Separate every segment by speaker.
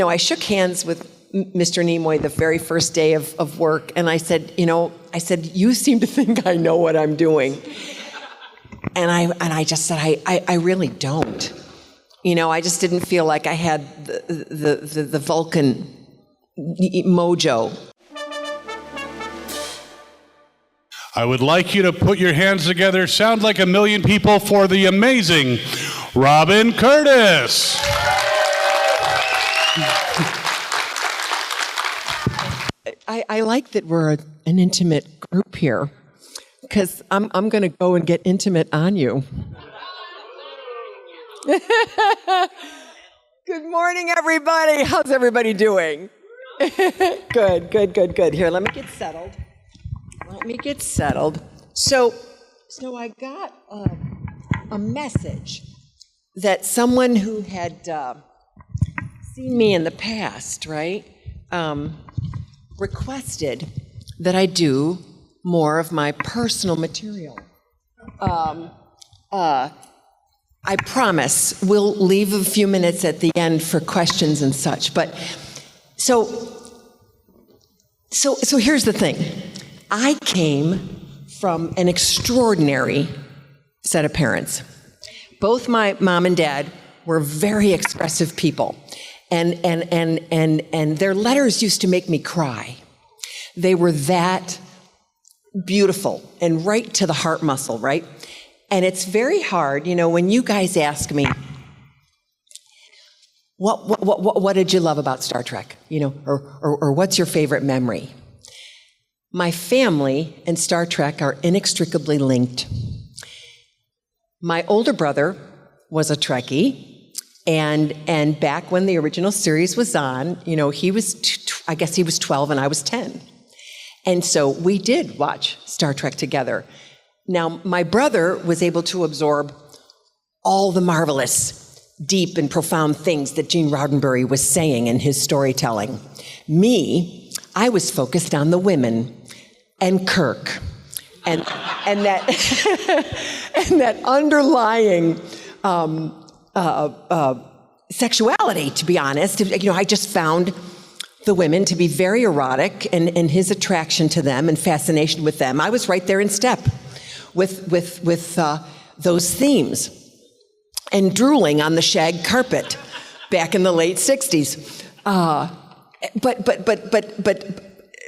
Speaker 1: I shook hands with Mr. Nimoy the very first day of work, and I said, you seem to think I know what I'm doing. And I just said, I really don't. I just didn't feel like I had the Vulcan mojo.
Speaker 2: I would like you to put your hands together, sound like a million people, for the amazing Robin Curtis.
Speaker 1: I like that we're an intimate group here, because I'm going to go and get intimate on you. Good morning, everybody. How's everybody doing? Good. Here, let me get settled. So I got a message that someone who had seen me in the past, right, requested that I do more of my personal material. I promise we'll leave a few minutes at the end for questions and such. But so here's the thing. I came from an extraordinary set of parents. Both my mom and dad were very expressive people, and their letters used to make me cry. They were that beautiful and right to the heart muscle, right? And it's very hard, when you guys ask me, what did you love about Star Trek? Or what's your favorite memory? My family and Star Trek are inextricably linked. My older brother was a Trekkie, and back when the original series was on, he was 12 and I was 10. And so we did watch Star Trek together. Now, my brother was able to absorb all the marvelous, deep, and profound things that Gene Roddenberry was saying in his storytelling. Me, I was focused on the women and Kirk, and that and that underlying sexuality. To be honest, I just found the women to be very erotic, and his attraction to them and fascination with them. I was right there in step with those themes, and drooling on the shag carpet back in the late 60s. But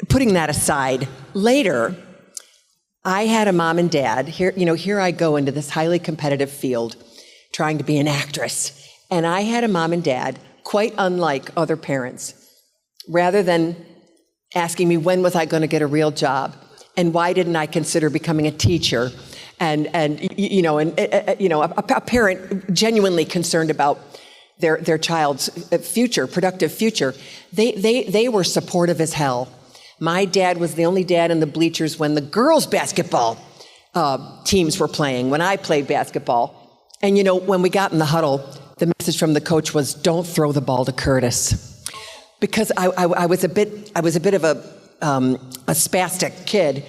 Speaker 1: putting that aside, later, I had a mom and dad. Here I go into this highly competitive field, trying to be an actress. And I had a mom and dad, quite unlike other parents. Rather than asking me when was I going to get a real job, and why didn't I consider becoming a teacher, and a parent genuinely concerned about their child's future, productive future, they were supportive as hell. My dad was the only dad in the bleachers when the girls' basketball teams were playing, when I played basketball. And when we got in the huddle, the message from the coach was, "Don't throw the ball to Curtis." Because I was a bit of a spastic kid,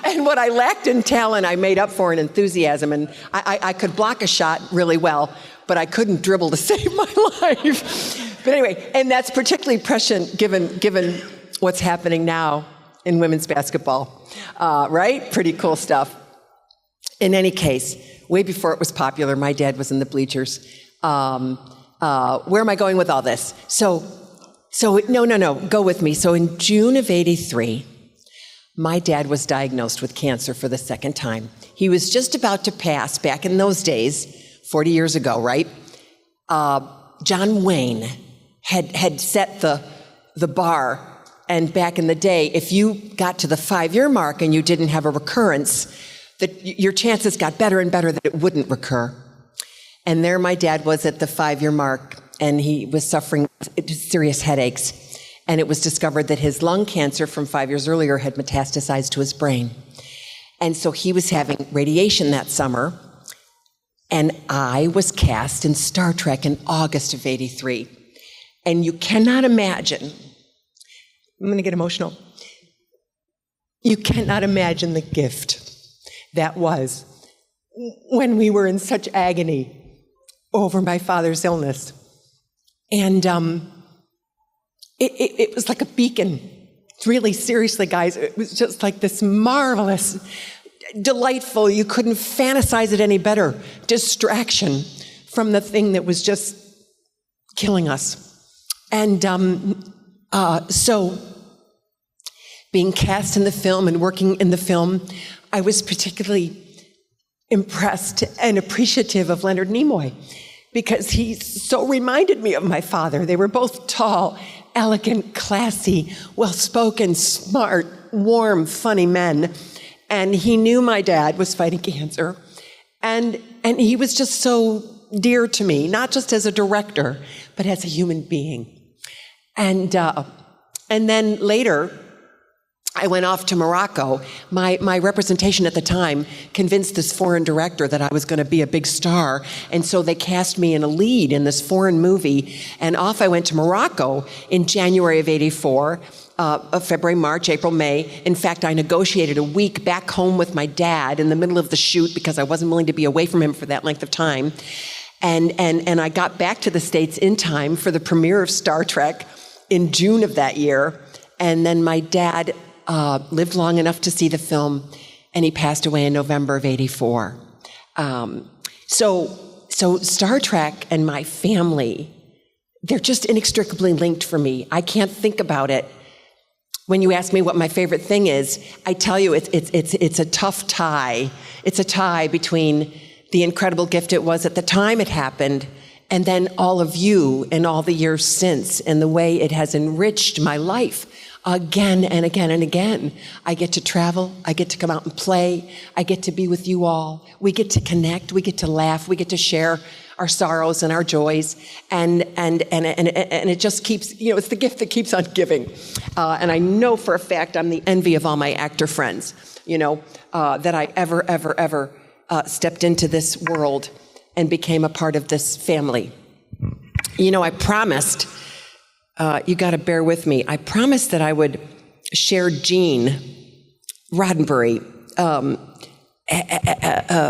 Speaker 1: and what I lacked in talent, I made up for in enthusiasm, and I could block a shot really well, but I couldn't dribble to save my life. But anyway, and that's particularly prescient given what's happening now in women's basketball, right? Pretty cool stuff. In any case, way before it was popular, my dad was in the bleachers. Where am I going with all this? So, no, go with me. So in June of '83, my dad was diagnosed with cancer for the second time. He was just about to pass, back in those days, 40 years ago, right? John Wayne had set the bar, and back in the day, if you got to the 5-year mark and you didn't have a recurrence, that your chances got better and better that it wouldn't recur. And there my dad was at the 5-year mark, and he was suffering serious headaches. And it was discovered that his lung cancer from 5 years earlier had metastasized to his brain. And so he was having radiation that summer, and I was cast in Star Trek in August of '83. And you cannot imagine, I'm gonna get emotional. You cannot imagine the gift that was when we were in such agony over my father's illness. And it was like a beacon. Really, seriously, guys, it was just like this marvelous, delightful, you couldn't fantasize it any better, distraction from the thing that was just killing us. And so being cast in the film and working in the film, I was particularly impressed and appreciative of Leonard Nimoy because he so reminded me of my father. They were both tall, elegant, classy, well-spoken, smart, warm, funny men. And he knew my dad was fighting cancer. And he was just so dear to me, not just as a director, but as a human being. And then later, I went off to Morocco. My representation at the time convinced this foreign director that I was going to be a big star, and so they cast me in a lead in this foreign movie, and off I went to Morocco in January of '84, February, March, April, May. In fact, I negotiated a week back home with my dad in the middle of the shoot because I wasn't willing to be away from him for that length of time, and I got back to the States in time for the premiere of Star Trek in June of that year, and then my dad lived long enough to see the film, and he passed away in November of '84. So Star Trek and my family, they're just inextricably linked for me. I can't think about it. When you ask me what my favorite thing is, I tell you it's a tough tie. It's a tie between the incredible gift it was at the time it happened, and then all of you and all the years since, and the way it has enriched my life. Again and again and again. I get to travel, I get to come out and play, I get to be with you all. We get to connect, we get to laugh, we get to share our sorrows and our joys, and it just keeps, it's the gift that keeps on giving. And I know for a fact I'm the envy of all my actor friends, that I ever stepped into this world and became a part of this family. I promised, you got to bear with me. I promised that I would share Gene Roddenberry,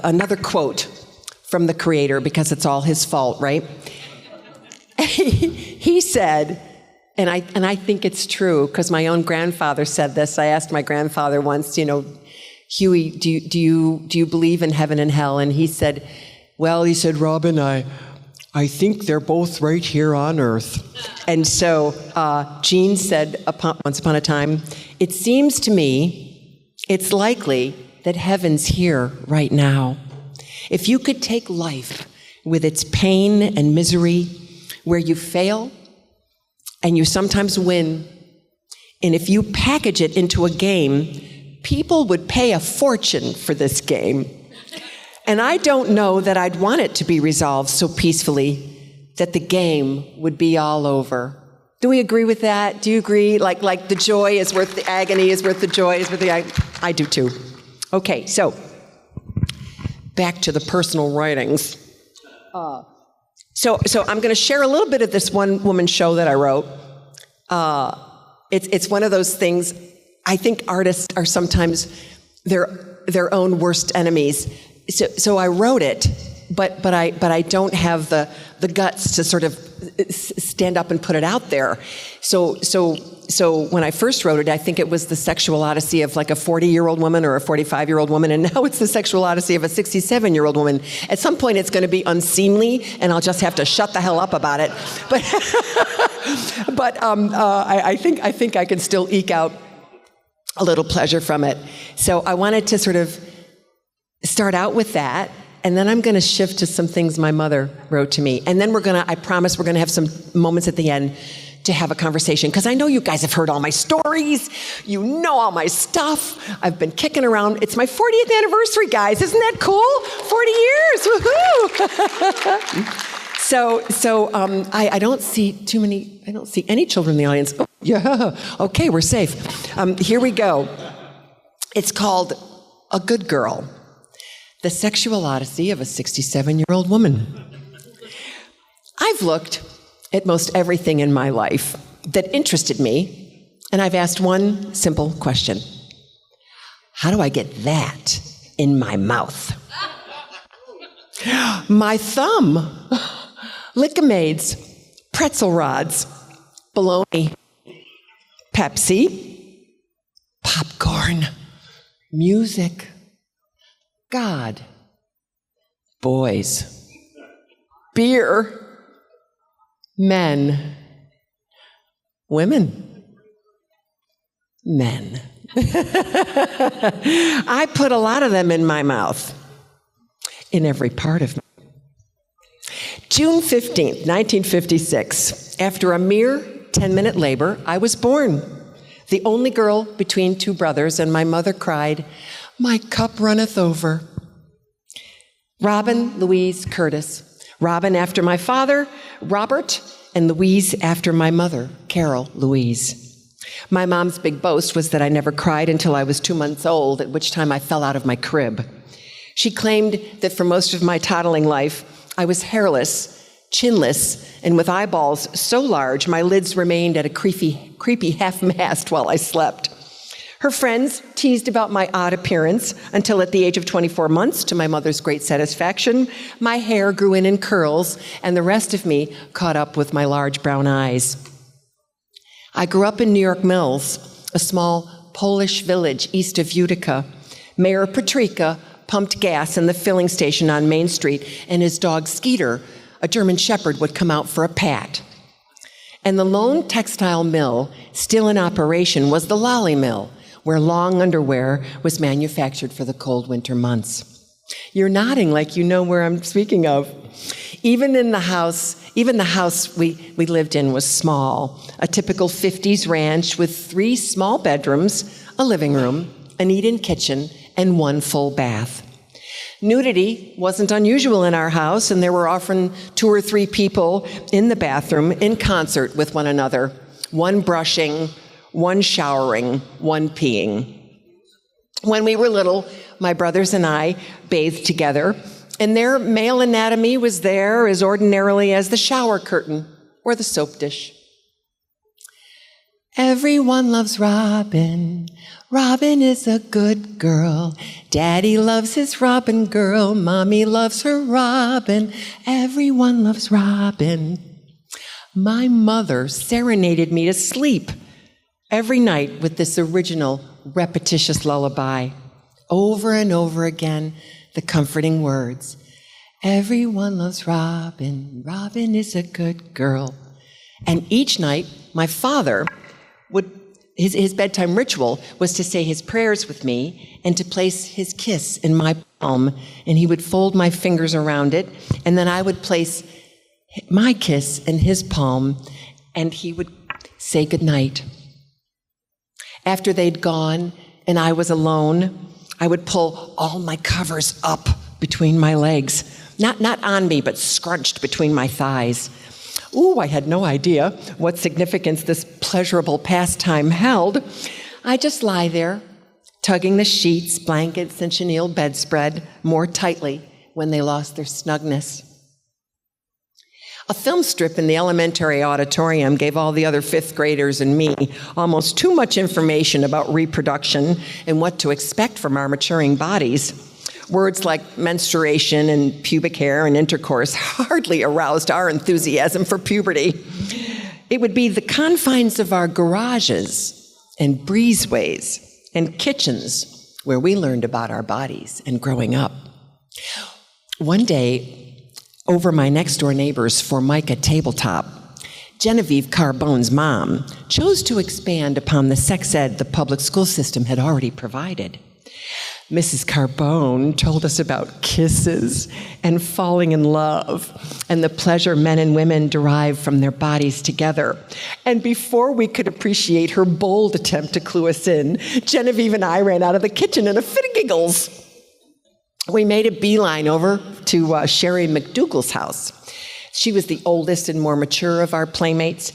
Speaker 1: another quote from the creator, because it's all his fault, right? He said, and I think it's true, because my own grandfather said this. I asked my grandfather once, Huey, do you believe in heaven and hell? And he said, Robin, I think they're both right here on Earth. And so Gene said once upon a time, it seems to me it's likely that heaven's here right now. If you could take life with its pain and misery, where you fail and you sometimes win, and if you package it into a game, people would pay a fortune for this game. And I don't know that I'd want it to be resolved so peacefully that the game would be all over. Do we agree with that? Do you agree? Like the joy is worth the agony, is worth the joy, is worth the agony? I do too. Okay, so back to the personal writings. So I'm going to share a little bit of this one woman show that I wrote. It's one of those things. I think artists are sometimes their own worst enemies. So I wrote it, but I don't have the guts to sort of stand up and put it out there. So when I first wrote it, I think it was the sexual odyssey of like a 40-year-old woman or a 45-year-old woman, and now it's the sexual odyssey of a 67-year-old woman. At some point, it's going to be unseemly, and I'll just have to shut the hell up about it. But I think I can still eke out a little pleasure from it. So I wanted to sort of start out with that, and then I'm going to shift to some things my mother wrote to me. And then I promise we're going to have some moments at the end to have a conversation, because I know you guys have heard all my stories. You know all my stuff. I've been kicking around. It's my 40th anniversary, guys. Isn't that cool? 40 years. Woohoo! So I don't see any children in the audience. Oh, yeah. Okay, we're safe. Here we go. It's called A Good Girl. The Sexual Odyssey of a 67-year-old Woman. I've looked at most everything in my life that interested me, and I've asked one simple question. How do I get that in my mouth? My thumb. Lickamaids, pretzel rods, bologna, Pepsi, popcorn, music, God, boys, beer, men, women, men. I put a lot of them in my mouth, in every part of me. June 15th, 1956, after a mere 10-minute labor, I was born. The only girl between two brothers, and my mother cried, "My cup runneth over." Robin Louise Curtis. Robin after my father, Robert, and Louise after my mother, Carol Louise. My mom's big boast was that I never cried until I was 2 months old, at which time I fell out of my crib. She claimed that for most of my toddling life, I was hairless, chinless, and with eyeballs so large my lids remained at a creepy half-mast while I slept. Her friends teased about my odd appearance until at the age of 24 months, to my mother's great satisfaction, my hair grew in curls and the rest of me caught up with my large brown eyes. I grew up in New York Mills, a small Polish village east of Utica. Mayor Patrika pumped gas in the filling station on Main Street, and his dog Skeeter, a German Shepherd, would come out for a pat. And the lone textile mill still in operation was the Lolly Mill, where long underwear was manufactured for the cold winter months. You're nodding like you know where I'm speaking of. Even the house we lived in was small, a typical 50s ranch with 3 small bedrooms, a living room, an eat-in kitchen, and 1 full bath. Nudity wasn't unusual in our house, and there were often 2 or 3 people in the bathroom in concert with one another, one brushing, one showering, one peeing. When we were little, my brothers and I bathed together, and their male anatomy was there as ordinarily as the shower curtain or the soap dish. Everyone loves Robin. Robin is a good girl. Daddy loves his Robin girl. Mommy loves her Robin. Everyone loves Robin. My mother serenaded me to sleep every night with this original, repetitious lullaby. Over and over again, the comforting words. Everyone loves Robin. Robin is a good girl. And each night, my father his bedtime ritual was to say his prayers with me and to place his kiss in my palm, and he would fold my fingers around it, and then I would place my kiss in his palm, and he would say goodnight. After they'd gone and I was alone, I would pull all my covers up between my legs, not on me, but scrunched between my thighs. Ooh, I had no idea what significance this pleasurable pastime held. I just lie there, tugging the sheets, blankets, and chenille bedspread more tightly when they lost their snugness. A film strip in the elementary auditorium gave all the other 5th graders and me almost too much information about reproduction and what to expect from our maturing bodies. Words like menstruation and pubic hair and intercourse hardly aroused our enthusiasm for puberty. It would be the confines of our garages and breezeways and kitchens where we learned about our bodies and growing up. One day, over my next-door neighbor's Formica tabletop, Genevieve Carbone's mom chose to expand upon the sex ed the public school system had already provided. Mrs. Carbone told us about kisses and falling in love and the pleasure men and women derive from their bodies together. And before we could appreciate her bold attempt to clue us in, Genevieve and I ran out of the kitchen in a fit of giggles. We made a beeline over to Sherry McDougal's house. She was the oldest and more mature of our playmates.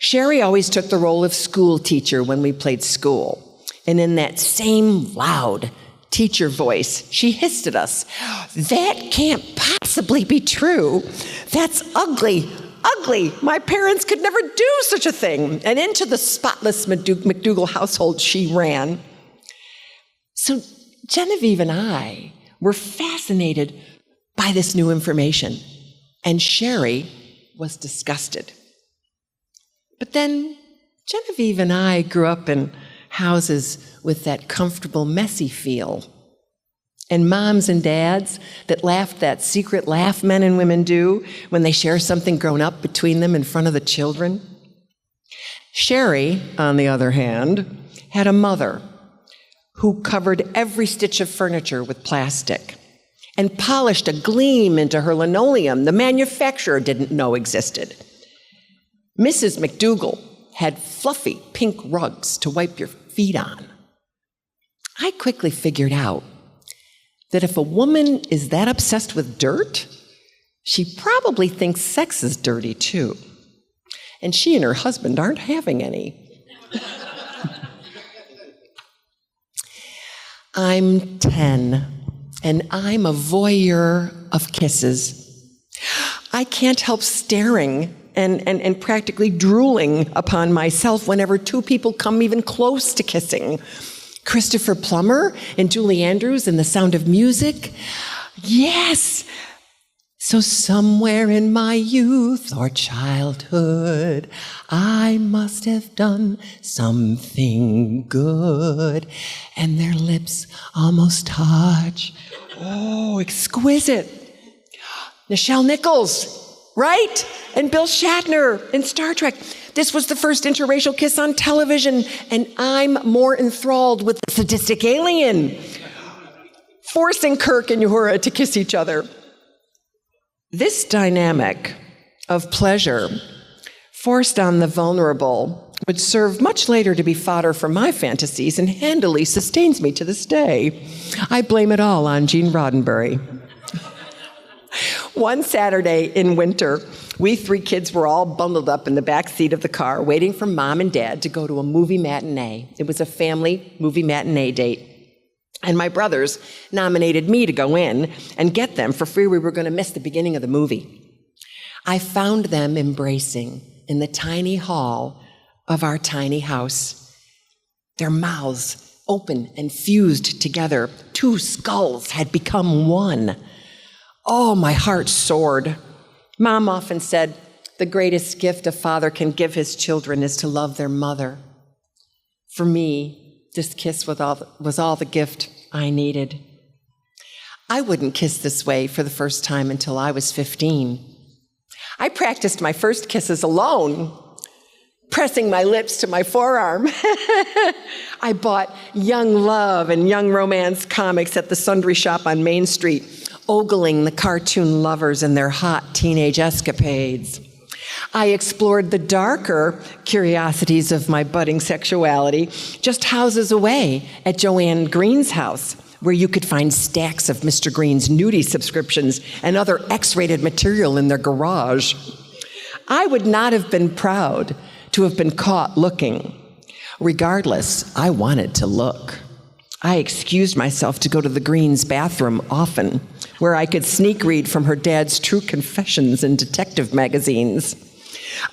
Speaker 1: Sherry always took the role of school teacher when we played school. And in that same loud teacher voice, she hissed at us, "That can't possibly be true. That's ugly, ugly. My parents could never do such a thing." And into the spotless McDougal household she ran. So Genevieve and I were fascinated by this new information, and Sherry was disgusted. But then Genevieve and I grew up in houses with that comfortable, messy feel. And moms and dads that laughed that secret laugh men and women do when they share something grown up between them in front of the children. Sherry, on the other hand, had a mother who covered every stitch of furniture with plastic and polished a gleam into her linoleum the manufacturer didn't know existed. Mrs. McDougal had fluffy pink rugs to wipe your feet on. I quickly figured out that if a woman is that obsessed with dirt, she probably thinks sex is dirty too. And she and her husband aren't having any. I'm 10, and I'm a voyeur of kisses. I can't help staring and practically drooling upon myself whenever two people come even close to kissing. Christopher Plummer and Julie Andrews in The Sound of Music. Yes! So somewhere in my youth or childhood, I must have done something good. And their lips almost touch. Oh, exquisite. Nichelle Nichols, right? And Bill Shatner in Star Trek. This was the first interracial kiss on television, and I'm more enthralled with the sadistic alien forcing Kirk and Uhura to kiss each other. This dynamic of pleasure forced on the vulnerable would serve much later to be fodder for my fantasies and handily sustains me to this day. I blame it all on Gene Roddenberry. One Saturday in winter, we three kids were all bundled up in the back seat of the car waiting for Mom and Dad to go to a movie matinee. It was a family movie matinee date. And my brothers nominated me to go in and get them for free. We were going to miss the beginning of the movie. I found them embracing in the tiny hall of our tiny house. Their mouths open and fused together. Two skulls had become one. Oh, my heart soared. Mom often said, the greatest gift a father can give his children is to love their mother. For me, this kiss was all the gift I needed. I wouldn't kiss this way for the first time until I was 15. I practiced my first kisses alone, pressing my lips to my forearm. I bought Young Love and Young Romance comics at the Sundry Shop on Main Street, ogling the cartoon lovers and their hot teenage escapades. I explored the darker curiosities of my budding sexuality just houses away at Joanne Green's house, where you could find stacks of Mr. Green's nudie subscriptions and other X-rated material in their garage. I would not have been proud to have been caught looking. Regardless, I wanted to look. I excused myself to go to the Greens' bathroom often, where I could sneak read from her dad's true confessions in detective magazines.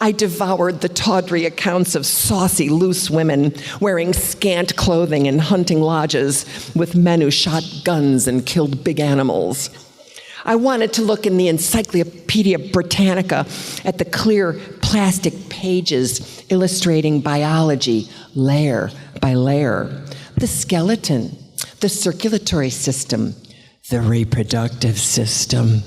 Speaker 1: I devoured the tawdry accounts of saucy, loose women wearing scant clothing in hunting lodges with men who shot guns and killed big animals. I wanted to look in the Encyclopedia Britannica at the clear plastic pages illustrating biology layer by layer. The skeleton, the circulatory system, the reproductive system.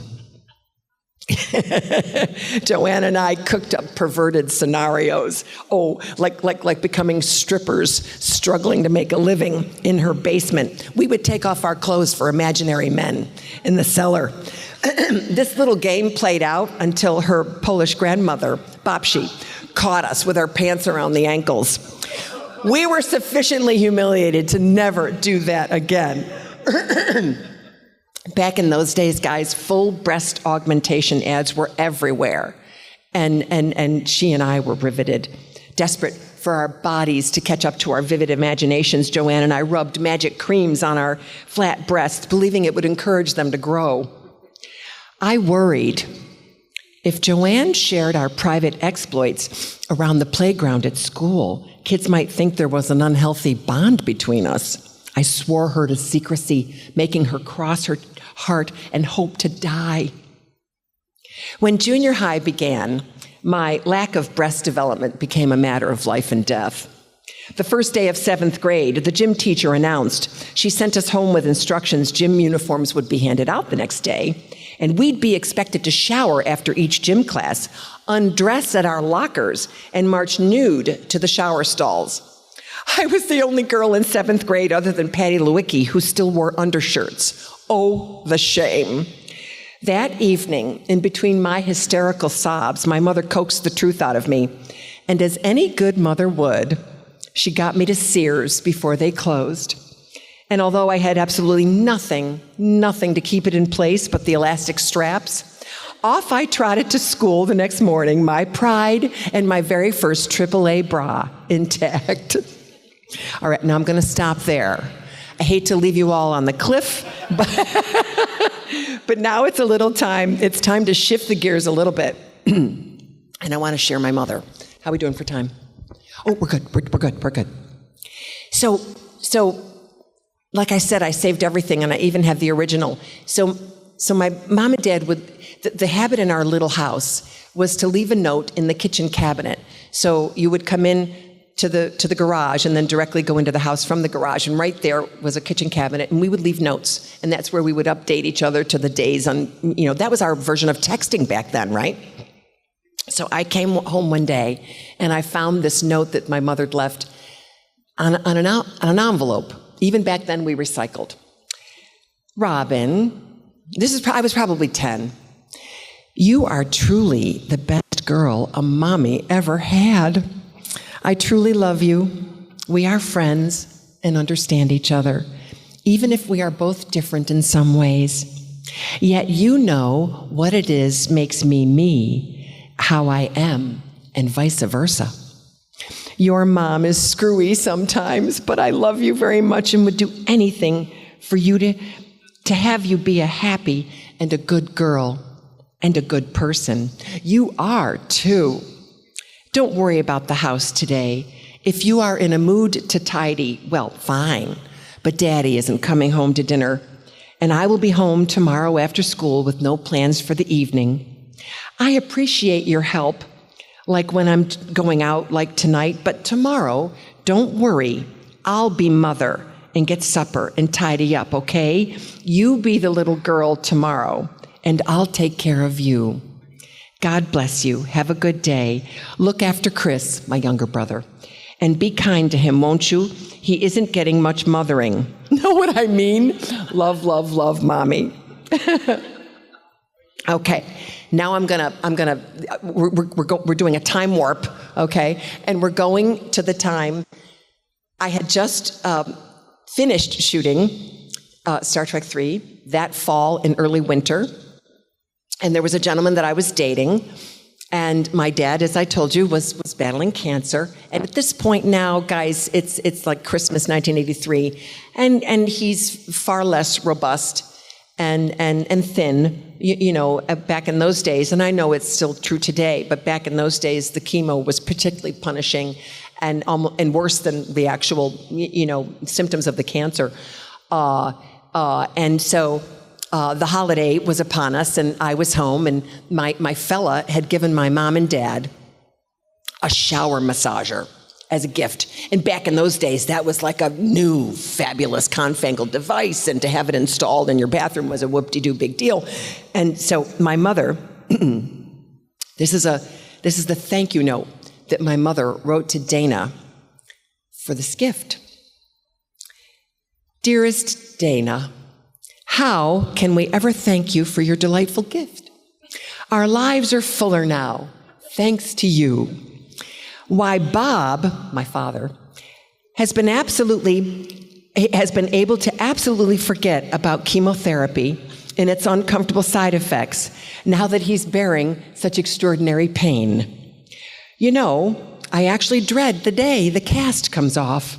Speaker 1: Joanne and I cooked up perverted scenarios. Oh, like becoming strippers, struggling to make a living in her basement. We would take off our clothes for imaginary men in the cellar. This little game played out until her Polish grandmother, Babsi, caught us with our pants around the ankles. We were sufficiently humiliated to never do that again. Back in those days, guys, full breast augmentation ads were everywhere. And she and I were riveted. Desperate for our bodies to catch up to our vivid imaginations, Joanne and I rubbed magic creams on our flat breasts, believing it would encourage them to grow. I worried if Joanne shared our private exploits around the playground at school, kids might think there was an unhealthy bond between us. I swore her to secrecy, making her cross her heart and hope to die. When junior high began, My lack of breast development became a matter of life and death. The first day of 7th grade, the gym teacher announced she sent us home with instructions gym uniforms would be handed out the next day, and we'd be expected to shower after each gym class, undress at our lockers, and march nude to the shower stalls. I was the only girl in 7th grade other than Patty Lewicki who still wore undershirts. Oh, the shame. That evening, in between my hysterical sobs, my mother coaxed the truth out of me, and as any good mother would, she got me to Sears before they closed. And although I had absolutely nothing to keep it in place but the elastic straps, off I trotted to school the next morning, my pride and my very first AAA bra intact. All right, now I'm going to stop there. I hate to leave you all on the cliff, but now it's time to shift the gears a little bit. And I want to share my mother. How are we doing for time? Oh, we're good. We're good. So, like I said, I saved everything, and I even have the original. So my mom and dad the habit in our little house was to leave a note in the kitchen cabinet. So you would come in to the garage and then directly go into the house from the garage, and right there was a kitchen cabinet, and we would leave notes, and that's where we would update each other to the days on, that was our version of texting back then, right? So I came home one day, and I found this note that my mother had left on an envelope. Even back then, we recycled. Robin, I was probably 10. You are truly the best girl a mommy ever had. I truly love you. We are friends and understand each other, even if we are both different in some ways. Yet you know what it is makes me, how I am, and vice versa. Your mom is screwy sometimes, but I love you very much and would do anything for you to have you be a happy and a good girl and a good person. You are, too. Don't worry about the house today. If you are in a mood to tidy, well, fine, but Daddy isn't coming home to dinner, and I will be home tomorrow after school with no plans for the evening. I appreciate your help, like when I'm going out like tonight, but tomorrow, don't worry, I'll be mother and get supper and tidy up, okay? You be the little girl tomorrow, and I'll take care of you. God bless you. Have a good day. Look after Chris, my younger brother, and be kind to him, won't you? He isn't getting much mothering. Know what I mean? Love, love, love, Mommy. Okay. Now we're doing a time warp, okay? And we're going to the time I had just finished shooting Star Trek III that fall in early winter. And there was a gentleman that I was dating, and my dad, as I told you, was battling cancer. And at this point now, guys, it's like Christmas 1983, and he's far less robust and thin, back in those days, and I know it's still true today, but back in those days, the chemo was particularly punishing and worse than the actual, symptoms of the cancer. And so the holiday was upon us, and I was home, and my fella had given my mom and dad a shower massager as a gift. And back in those days, that was like a new, fabulous, confangled device, and to have it installed in your bathroom was a whoop-de-doo big deal. And so my mother, this is the thank you note that my mother wrote to Dana for this gift. Dearest Dana, how can we ever thank you for your delightful gift? Our lives are fuller now, thanks to you. Why, Bob, my father, has been able to absolutely forget about chemotherapy and its uncomfortable side effects now that he's bearing such extraordinary pain. I actually dread the day the cast comes off.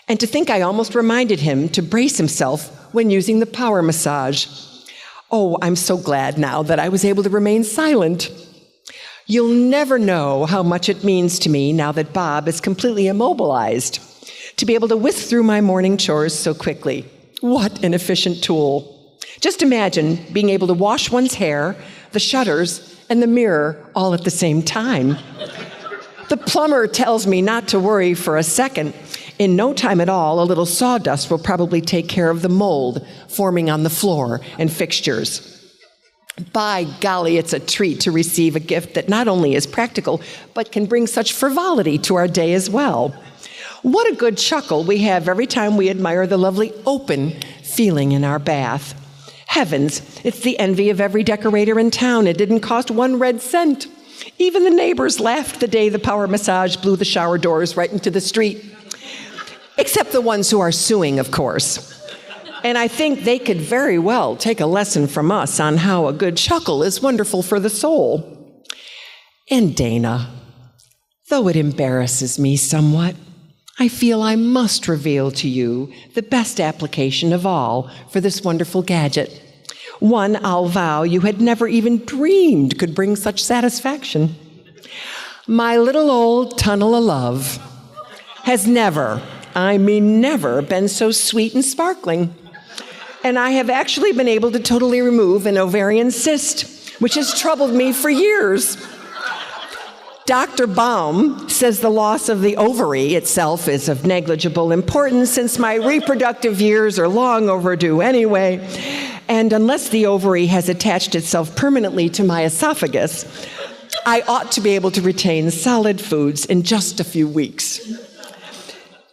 Speaker 1: And to think I almost reminded him to brace himself when using the power massage. Oh, I'm so glad now that I was able to remain silent. You'll never know how much it means to me now that Bob is completely immobilized, to be able to whisk through my morning chores so quickly. What an efficient tool. Just imagine being able to wash one's hair, the shutters, and the mirror all at the same time. The plumber tells me not to worry for a second. In no time at all, a little sawdust will probably take care of the mold forming on the floor and fixtures. By golly, it's a treat to receive a gift that not only is practical, but can bring such frivolity to our day as well. What a good chuckle we have every time we admire the lovely open feeling in our bath. Heavens, it's the envy of every decorator in town. It didn't cost 1 red cent. Even the neighbors laughed the day the power massage blew the shower doors right into the street. Except the ones who are suing, of course. And I think they could very well take a lesson from us on how a good chuckle is wonderful for the soul. And Dana, though it embarrasses me somewhat, I feel I must reveal to you the best application of all for this wonderful gadget. One I'll vow you had never even dreamed could bring such satisfaction. My little old tunnel of love has never, I mean never, been so sweet and sparkling. And I have actually been able to totally remove an ovarian cyst, which has troubled me for years. Dr. Baum says the loss of the ovary itself is of negligible importance since my reproductive years are long overdue anyway. And unless the ovary has attached itself permanently to my esophagus, I ought to be able to retain solid foods in just a few weeks.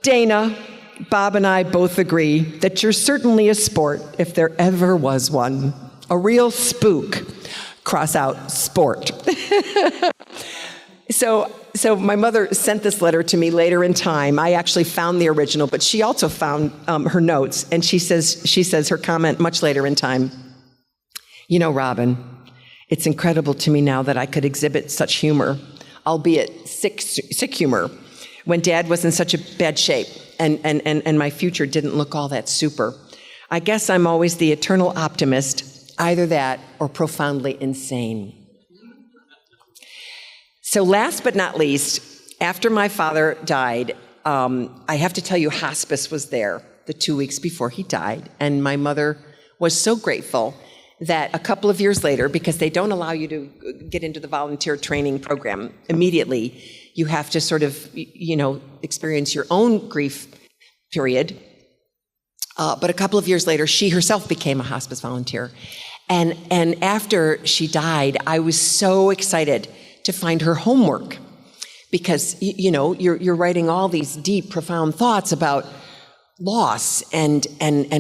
Speaker 1: Dana, Bob and I both agree that you're certainly a sport if there ever was one. A real spook. Cross out sport. So my mother sent this letter to me later in time. I actually found the original, but she also found her notes, and she says her comment much later in time. You know, Robin, it's incredible to me now that I could exhibit such humor, albeit sick humor, when Dad was in such a bad shape and my future didn't look all that super. I guess I'm always the eternal optimist, either that or profoundly insane. So last but not least, after my father died, I have to tell you, Hospice was there the 2 weeks before he died, and my mother was so grateful that a couple of years later, because they don't allow you to get into the volunteer training program immediately, you have to sort of, experience your own grief period. But a couple of years later, she herself became a hospice volunteer. And after she died, I was so excited to find her homework, because you're writing all these deep, profound thoughts about loss and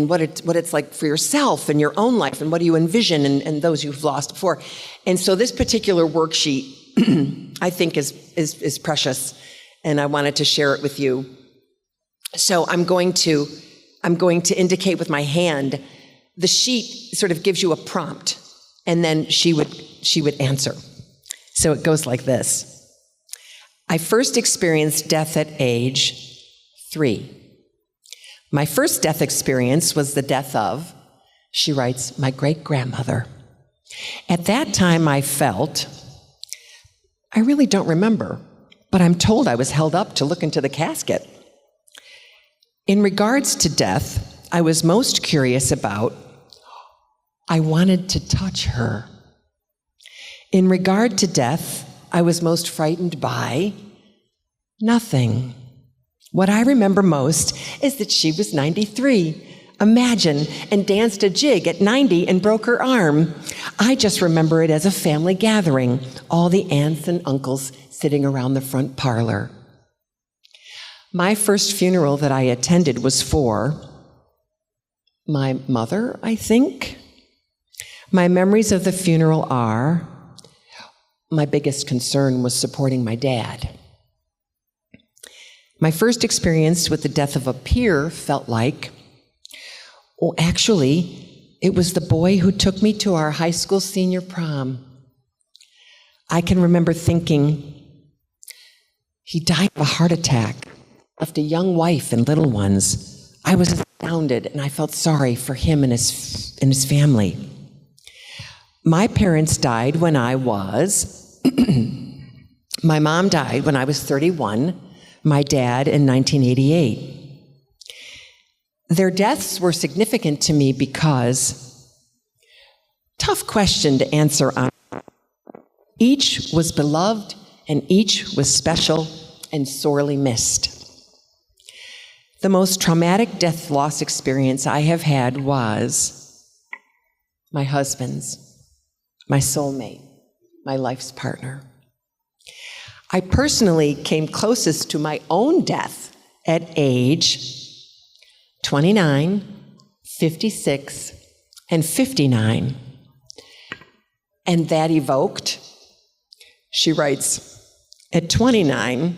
Speaker 1: what it's like for yourself and your own life, and what do you envision and those you've lost before. And so this particular worksheet I think is precious, and I wanted to share it with you. So I'm going to indicate with my hand. The sheet sort of gives you a prompt, and then she would answer. So it goes like this. I first experienced death at age 3. My first death experience was the death of, she writes, my great-grandmother. At that time I really don't remember, but I'm told I was held up to look into the casket. In regards to death, I was most curious about, I wanted to touch her. In regard to death, I was most frightened by nothing. What I remember most is that she was 93. Imagine, and danced a jig at 90 and broke her arm. I just remember it as a family gathering, all the aunts and uncles sitting around the front parlor. My first funeral that I attended was for my mother, I think. My memories of the funeral are, my biggest concern was supporting my dad. My first experience with the death of a peer felt like, well, actually, it was the boy who took me to our high school senior prom. I can remember thinking, he died of a heart attack, left a young wife and little ones. I was astounded, and I felt sorry for him and his family. My parents died when I was, my mom died when I was 31, my dad in 1988. Their deaths were significant to me because, tough question to answer on, Each was beloved, and each was special and sorely missed. The most traumatic death loss experience I have had was my husband's, my soulmate, my life's partner. I personally came closest to my own death at age 29, 56, and 59. And that evoked, she writes, at 29,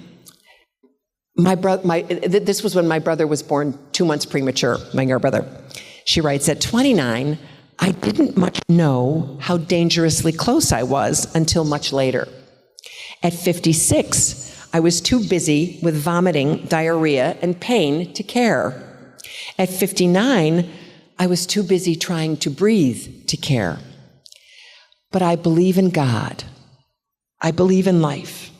Speaker 1: this was when my brother was born 2 months premature, my younger brother. She writes, at 29, I didn't much know how dangerously close I was until much later. At 56, I was too busy with vomiting, diarrhea, and pain to care. At 59, I was too busy trying to breathe to care. But I believe in God. I believe in life.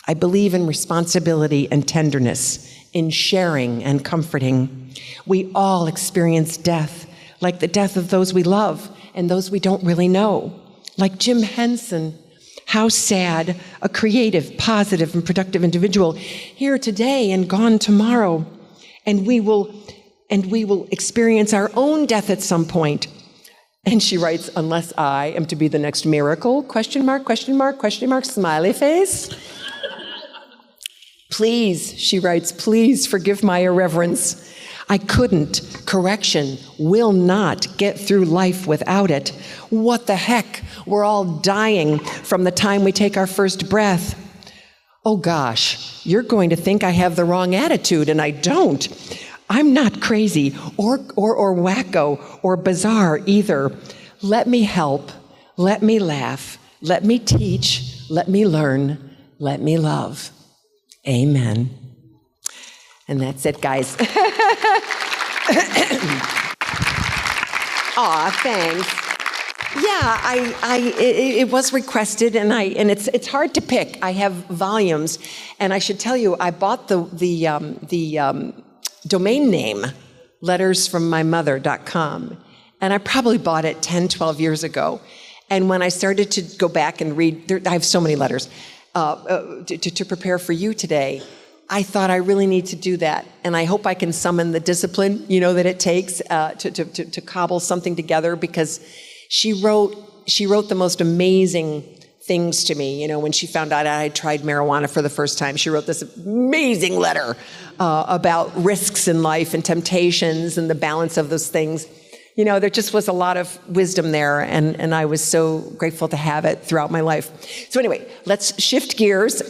Speaker 1: I believe in responsibility and tenderness, in sharing and comforting. We all experience death, like the death of those we love and those we don't really know. Like Jim Henson, how sad, a creative, positive, and productive individual, here today and gone tomorrow. And we will experience our own death at some point. And she writes, unless I am to be the next miracle, question mark, question mark, question mark, smiley face. Please, she writes, please forgive my irreverence. I couldn't, correction, will not get through life without it. What the heck? We're all dying from the time we take our first breath. Oh gosh, you're going to think I have the wrong attitude, and I don't. I'm not crazy or wacko or bizarre either. Let me help, let me laugh, let me teach, let me learn, let me love. Amen. And that's it, guys. Aw, thanks. Yeah, it was requested, and it's hard to pick. I have volumes, and I should tell you, I bought the domain name lettersfrommymother.com, and I probably bought it 10, 12 years ago. And when I started to go back and read, I have so many letters to prepare for you today, I thought I really need to do that, and I hope I can summon the discipline, that it takes to cobble something together, because she wrote the most amazing things to me. When she found out I had tried marijuana for the first time, she wrote this amazing letter about risks in life and temptations and the balance of those things. There just was a lot of wisdom there, and I was so grateful to have it throughout my life. So anyway, let's shift gears.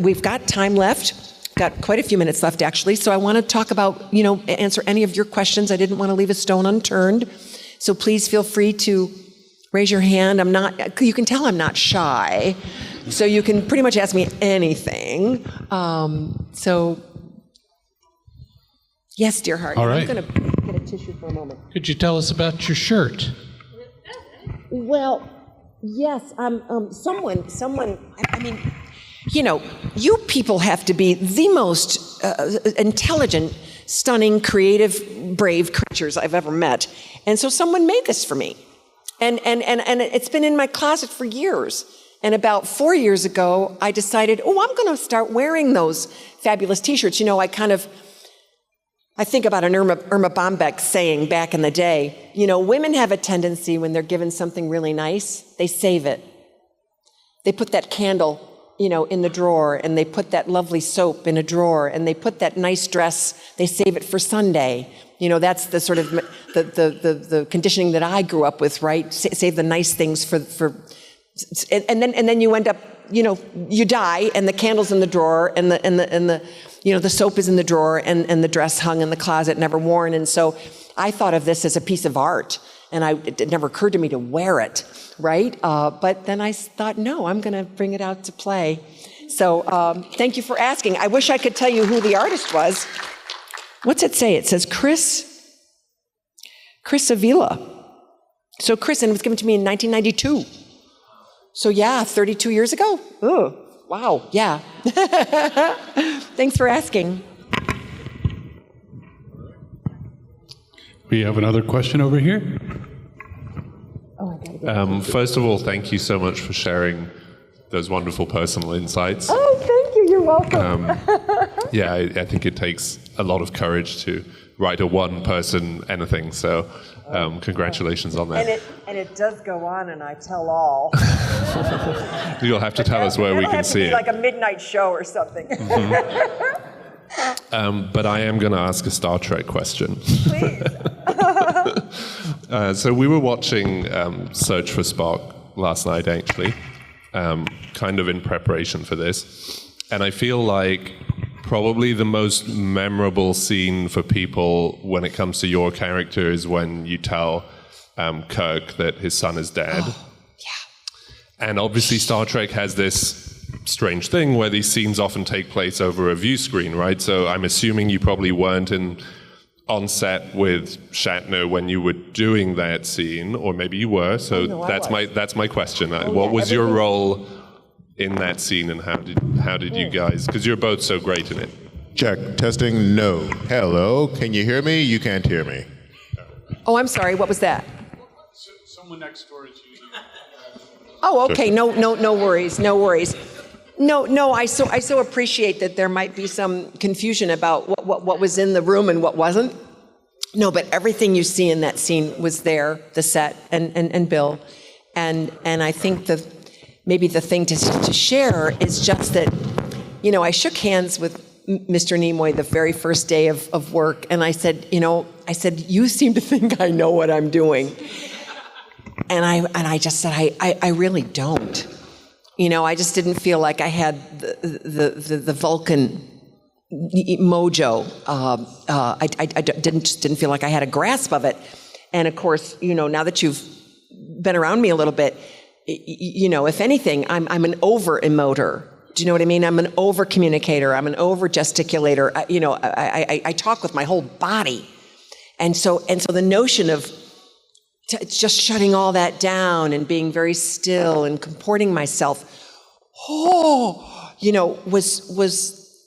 Speaker 1: We've got time left. Got quite a few minutes left, actually, so I want to talk about, answer any of your questions. I didn't want to leave a stone unturned, so please feel free to raise your hand. You can tell I'm not shy, so you can pretty much ask me anything. Yes, dear heart.
Speaker 2: All right.
Speaker 1: I'm going to get a tissue for a moment.
Speaker 2: Could you tell us about your shirt?
Speaker 1: Well, yes, you people have to be the most intelligent, stunning, creative, brave creatures I've ever met. And so someone made this for me. And it's been in my closet for years. And about 4 years ago, I decided, I'm going to start wearing those fabulous T-shirts. I think about an Irma Bombeck saying back in the day, women have a tendency when they're given something really nice, they save it. They put that candle in the drawer, and they put that lovely soap in a drawer, and they put that nice dress, they save it for Sunday. That's the sort of the conditioning that I grew up with, right? Save the nice things for and then you end up, you die, and the candle's in the drawer, and the soap is in the drawer, and the dress hung in the closet, never worn. And so I thought of this as a piece of art, and it never occurred to me to wear it, right? But then I thought, no, I'm going to bring it out to play. So thank you for asking. I wish I could tell you who the artist was. What's it say? It says Chris Avila. So Chris, and it was given to me in 1992. So yeah, 32 years ago. Oh, wow, yeah. Thanks for asking.
Speaker 2: We have another question over here.
Speaker 3: First of all, thank you so much for sharing those wonderful personal insights.
Speaker 1: Oh, thank you. You're welcome.
Speaker 3: Yeah, I think it takes a lot of courage to write a one-person anything. So, congratulations on that.
Speaker 1: And it does go on, and I tell all.
Speaker 3: You'll have to tell us where we can see it.
Speaker 1: Like a midnight show or something.
Speaker 3: But I am going to ask a Star Trek question.
Speaker 1: Please.
Speaker 3: So we were watching Search for Spock last night, actually, kind of in preparation for this. And I feel like probably the most memorable scene for people when it comes to your character is when you tell Kirk that his son is dead.
Speaker 1: Oh, yeah.
Speaker 3: And obviously Star Trek has this strange thing where these scenes often take place over a view screen, right? So I'm assuming you probably weren't on set with Shatner when you were doing that scene, or maybe you were. So that's my question. What was your role in that scene, and how did you guys? Because you're both so great in it.
Speaker 4: Check. Testing. No. Hello. Can you hear me? You can't hear me.
Speaker 1: Oh, I'm sorry. What was that?
Speaker 2: Someone next door is using.
Speaker 1: Oh, okay. No worries. No worries. No. I so appreciate that there might be some confusion about what was in the room and what wasn't. No, but everything you see in that scene was there, the set and Bill, and I think maybe the thing to share is just that, I shook hands with Mr. Nimoy the very first day of work, and I said, you seem to think I know what I'm doing. And I just said, I really don't. I just didn't feel like I had the Vulcan mojo. I didn't feel like I had a grasp of it. And of course, now that you've been around me a little bit, if anything, I'm an over-emoter. Do you know what I mean? I'm an over-communicator. I'm an over-gesticulator. I talk with my whole body. And so the notion of just shutting all that down and being very still and comporting myself, was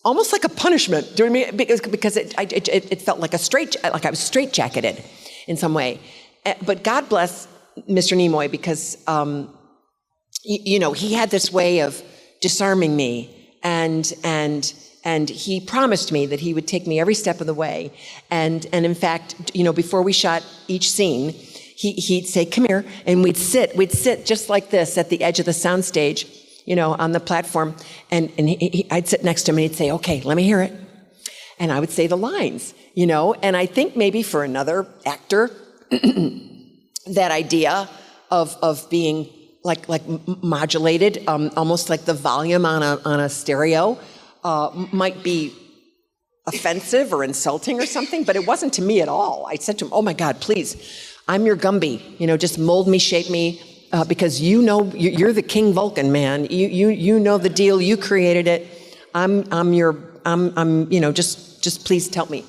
Speaker 1: almost like a punishment. Do you know what I mean? Because it felt like like I was straitjacketed in some way. But God bless Mr. Nimoy, because he had this way of disarming me, and he promised me that he would take me every step of the way. And in fact, before we shot each scene, he'd say, "Come here," and we'd sit just like this at the edge of the soundstage, on the platform, and I'd sit next to him, and he'd say, "Okay, let me hear it," and I would say the lines, and I think maybe for another actor, that idea of being like modulated, almost like the volume on a stereo, might be offensive or insulting or something, but it wasn't to me at all. I said to him, "Oh my God, please, I'm your Gumby, just mold me, shape me, because you're the King Vulcan, man. You know the deal, you created it. Just please tell me."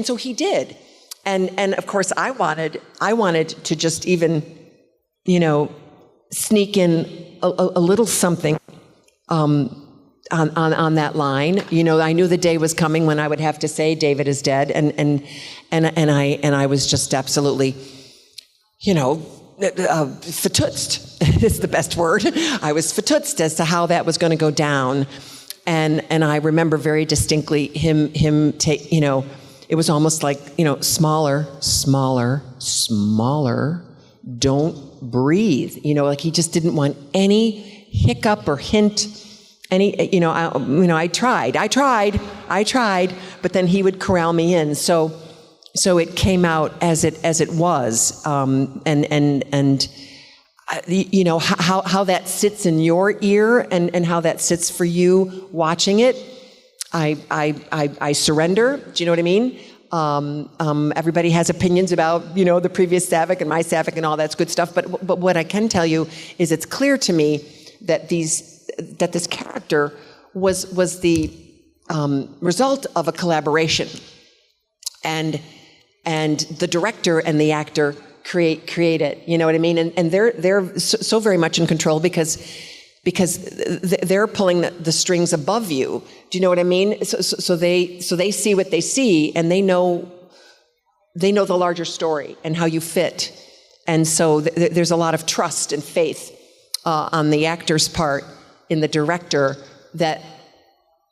Speaker 1: So he did. And of course I wanted to just even, sneak in a little something on that line. I knew the day was coming when I would have to say David is dead, and I was just absolutely, fatutzt is the best word. I was fatutzt as to how that was going to go down, and I remember very distinctly him take, it was almost like, smaller, don't breathe. Like he just didn't want any hiccup or hint. I tried, but then he would corral me in. So it came out as it was, and how that sits in your ear and how that sits for you watching it. I surrender. Do you know what I mean? Everybody has opinions about, the previous Saavik and my Saavik and all that's good stuff. But what I can tell you is it's clear to me that this character was the result of a collaboration, and the director and the actor create it. You know what I mean? And they're so very much in control because they're pulling the strings above you. Do you know what I mean? So they see what they see, and they know the larger story and how you fit. And so there's a lot of trust and faith on the actor's part in the director that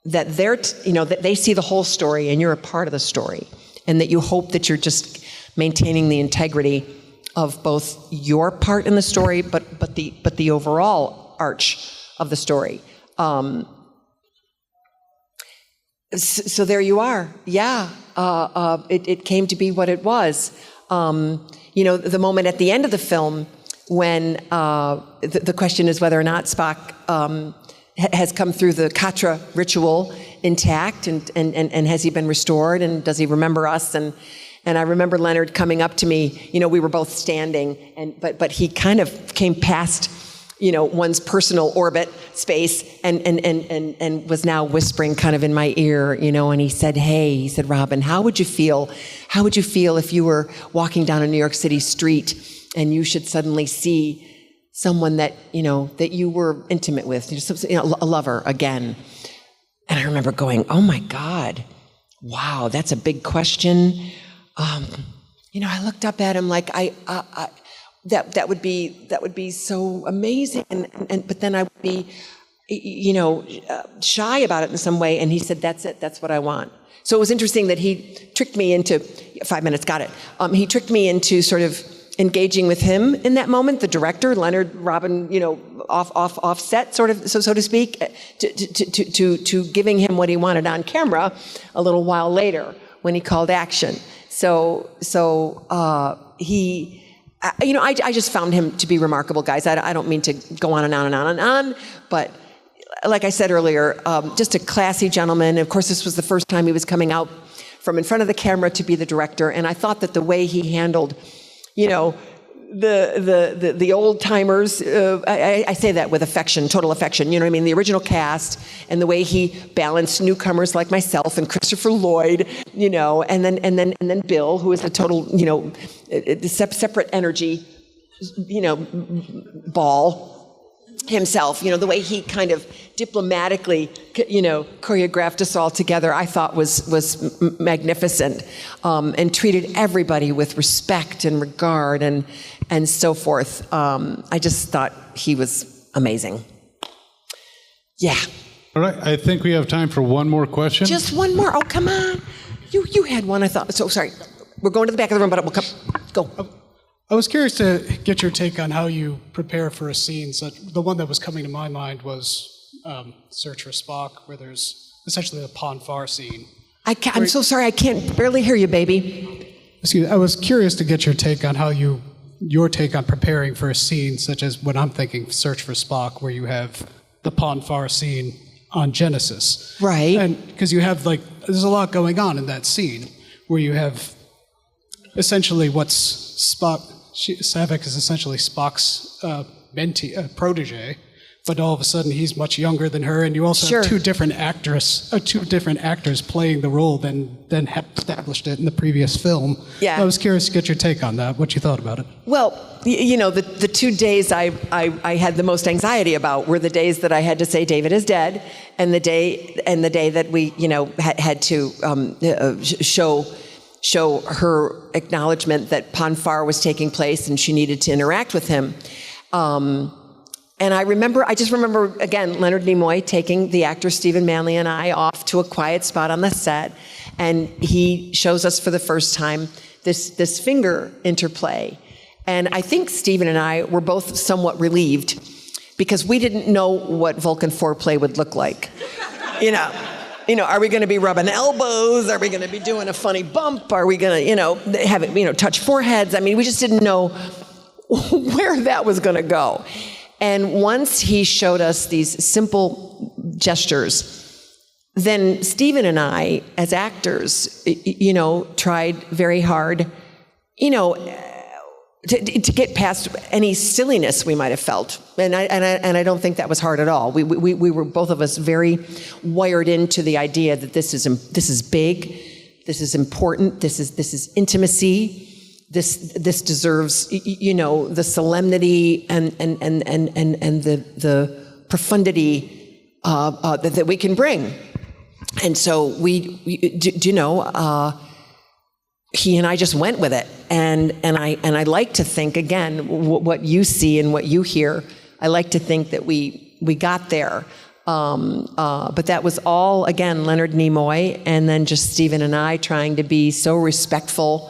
Speaker 1: they're, that they see the whole story and you're a part of the story, and that you hope that you're just maintaining the integrity of both your part in the story, but the overall arch of the story. So there you are. Yeah, it came to be what it was. The moment at the end of the film when the question is whether or not Spock has come through the Katra ritual intact, and has he been restored, and does he remember us? And I remember Leonard coming up to me. We were both standing, but he kind of came past one's personal orbit space and was now whispering kind of in my ear, and he said, he said, Robin, how would you feel if you were walking down a New York City street and you should suddenly see someone that, that you were intimate with, a lover again? And I remember going, oh my God, wow, that's a big question. I looked up at him like that would be so amazing, and but then I would be, shy about it in some way. And he said, "That's it. That's what I want." So it was interesting that he tricked me into 5 minutes. Got it. He tricked me into sort of engaging with him in that moment. The director, Leonard, Robin, off set, sort of, so to speak, to giving him what he wanted on camera a little while later when he called action. So he. I just found him to be remarkable, guys. I don't mean to go on and on and on and on, but like I said earlier, just a classy gentleman. Of course, this was the first time he was coming out from in front of the camera to be the director, and I thought that the way he handled, the old timers, I say that with affection, total affection, the original cast, and the way he balanced newcomers like myself and Christopher Lloyd, and then Bill, who is a total, separate energy, ball himself, the way he kind of diplomatically, choreographed us all together, I thought was magnificent, and treated everybody with respect and regard and so forth. I just thought he was amazing. Yeah.
Speaker 2: All right, I think we have time for one more question.
Speaker 1: Just one more. Oh, come on. You had one, I thought. So sorry. We're going to the back of the room, but we'll come. Go.
Speaker 5: I was curious to get your take on how you prepare for a scene. So the one that was coming to my mind was Search for Spock, where there's essentially a Ponfar scene.
Speaker 1: I'm so sorry, I can't barely hear you, baby.
Speaker 5: Excuse me, I was curious to get your take on your take on preparing for a scene, such as when I'm thinking Search for Spock, where you have the Ponfar scene on Genesis.
Speaker 1: Right.
Speaker 5: And because you have there's a lot going on in that scene, where you have essentially what's Spock. Saavik is essentially Spock's mentee, protege, but all of a sudden he's much younger than her, and you also have two different actors playing the role than had established it in the previous film.
Speaker 1: Yeah.
Speaker 5: I was curious to get your take on that, what you thought about it.
Speaker 1: Well, the 2 days I had the most anxiety about were the days that I had to say David is dead, and the day that we had to show her acknowledgement that Ponfar was taking place and she needed to interact with him. And I just remember, again, Leonard Nimoy taking the actor Stephen Manley and I off to a quiet spot on the set, and he shows us for the first time this finger interplay. And I think Stephen and I were both somewhat relieved, because we didn't know what Vulcan foreplay would look like. Are we going to be rubbing elbows? Are we going to be doing a funny bump? Are we going to, have it, touch foreheads? I mean, we just didn't know where that was going to go. And once he showed us these simple gestures, then Stephen and I, as actors, tried very hard, to get past any silliness we might have felt, and I don't think that was hard at all. We were, both of us, very wired into the idea that this is big, this is important, this is intimacy, this deserves the solemnity and the profundity that we can bring, and so he and I just went with it, and I like to think, again, what you see and what you hear, I like to think that we got there. But that was all, again, Leonard Nimoy, and then just Stephen and I trying to be so respectful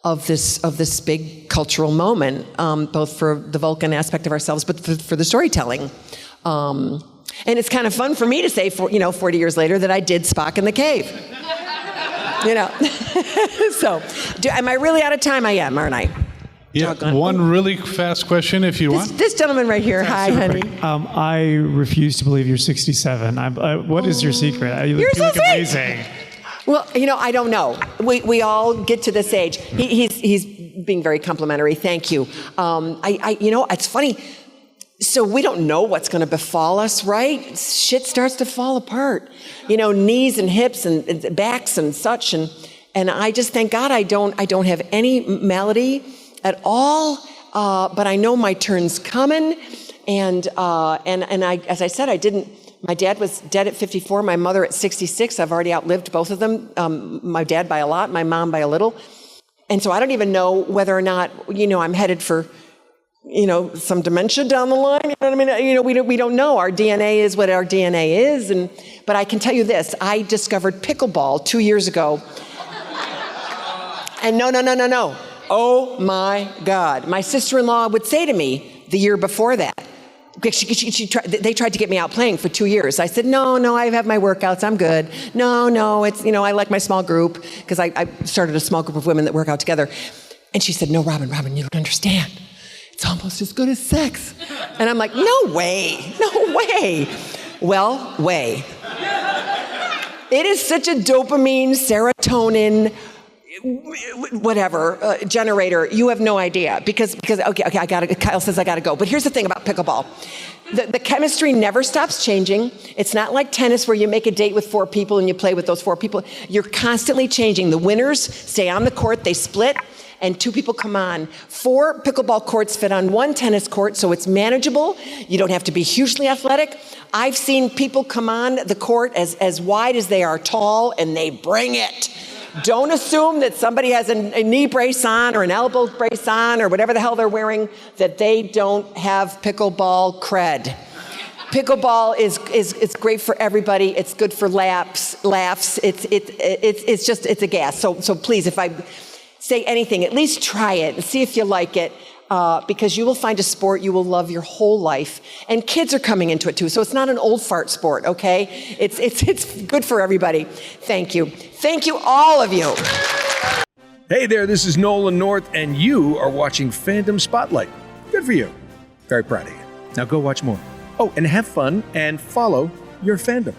Speaker 1: of this big cultural moment, both for the Vulcan aspect of ourselves, but for the storytelling. And it's kind of fun for me to say, 40 years later, that I did Spock in the cave. So, am I really out of time? I am, aren't I?
Speaker 2: Yeah, one really fast question if you want.
Speaker 1: This gentleman right here. Hi, honey.
Speaker 6: I refuse to believe you're 67. What is your secret? You
Speaker 1: You're so
Speaker 6: look
Speaker 1: sweet.
Speaker 6: amazing.
Speaker 1: Well, I don't know. We all get to this age. He's being very complimentary. Thank you. It's funny. So we don't know what's going to befall us, right? Shit starts to fall apart. Knees and hips and backs and such. And I just thank God I don't have any malady at all. But I know my turn's coming. And I, as I said, my dad was dead at 54, my mother at 66. I've already outlived both of them. My dad by a lot, my mom by a little. And so I don't even know whether or not, I'm headed for, some dementia down the line. You know what I mean? We don't know. Our DNA is what our DNA is. But I can tell you this, I discovered pickleball 2 years ago. And no. Oh my God. My sister-in-law would say to me the year before that, they tried to get me out playing for 2 years. I said, no, I have my workouts. I'm good. No, it's, I like my small group because I started a small group of women that work out together. And she said, no, Robin, you don't understand. It's almost as good as sex. And I'm like, no way. Well, way. It is such a dopamine, serotonin, whatever, generator. You have no idea because okay, Kyle says I gotta go. But here's the thing about pickleball. The chemistry never stops changing. It's not like tennis where you make a date with 4 people and you play with those 4 people. You're constantly changing. The winners stay on the court, they split, and 2 people come on. 4 pickleball courts fit on 1 tennis court, so it's manageable. You don't have to be hugely athletic. I've seen people come on the court as wide as they are tall, and they bring it. Don't assume that somebody has a knee brace on or an elbow brace on or whatever the hell they're wearing, that they don't have pickleball cred. Pickleball is great for everybody. It's good for laughs. It's a gas. So please, if I say anything, at least try it and see if you like it. Because you will find a sport you will love your whole life. And kids are coming into it too. So it's not an old fart sport, okay? It's good for everybody. Thank you. Thank you, all of you.
Speaker 7: Hey there, this is Nolan North, and you are watching Fandom Spotlight. Good for you. Very proud of you. Now go watch more. Oh, and have fun and follow your fandom.